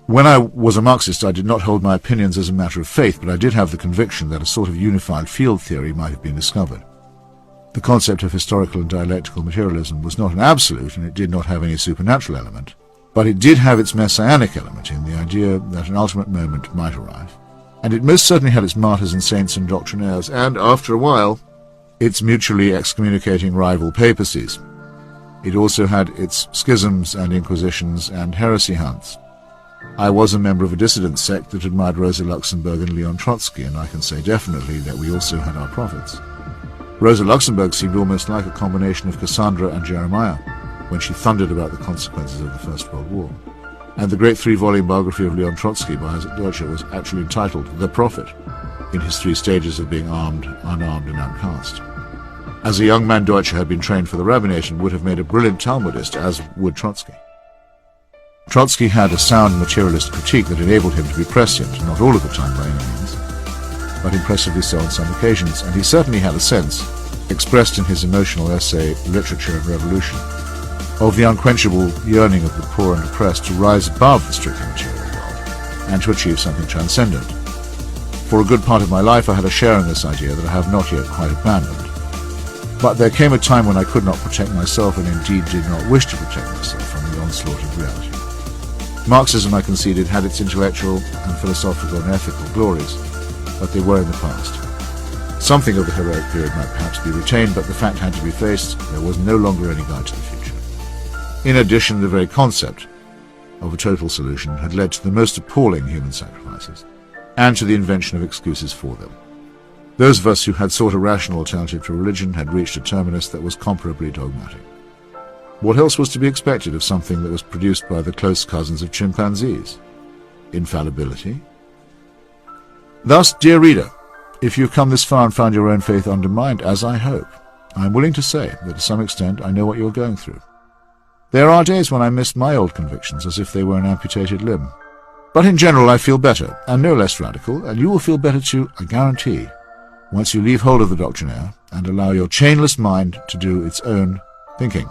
When I was a Marxist, I did not hold my opinions as a matter of faith, but I did have the conviction that a sort of unified field theory might have been discovered. The concept of historical and dialectical materialism was not an absolute, and it did not have any supernatural element, but it did have its messianic element in the idea that an ultimate moment might arrive. And it most certainly had its martyrs and saints and doctrinaires, and, after a while, its mutually excommunicating rival papacies. It also had its schisms and inquisitions and heresy hunts. I was a member of a dissident sect that admired Rosa Luxemburg and Leon Trotsky, and I can say definitely that we also had our prophets. Rosa Luxemburg seemed almost like a combination of Cassandra and Jeremiah when she thundered about the consequences of the First World War. And the great 3-volume biography of Leon Trotsky by Isaac Deutsche was actually entitled The Prophet, in his 3 stages of being armed, unarmed, and outcast. As a young man, Deutsche had been trained for the rabbinate and would have made a brilliant Talmudist, as would Trotsky. Trotsky had a sound materialist critique that enabled him to be prescient, not all of the time by any means, but impressively so on some occasions, and he certainly had a sense, expressed in his emotional essay Literature and Revolution, of the unquenchable yearning of the poor and oppressed to rise above the strictly material world and to achieve something transcendent. For a good part of my life I had a share in this idea that I have not yet quite abandoned. But there came a time when I could not protect myself, and indeed did not wish to protect myself from the onslaught of reality. Marxism, I conceded, had its intellectual and philosophical and ethical glories, but they were in the past. Something of the heroic period might perhaps be retained, but the fact had to be faced: there was no longer any guide to the future. In addition, the very concept of a total solution had led to the most appalling human sacrifices, and to the invention of excuses for them. Those of us who had sought a rational alternative to religion had reached a terminus that was comparably dogmatic. What else was to be expected of something that was produced by the close cousins of chimpanzees? Infallibility? Thus, dear reader, if you've come this far and found your own faith undermined, as I hope, I am willing to say that to some extent I know what you're going through. There are days when I miss my old convictions as if they were an amputated limb. But in general I feel better, and no less radical, and you will feel better too, I guarantee, once you leave hold of the doctrinaire and allow your chainless mind to do its own thinking.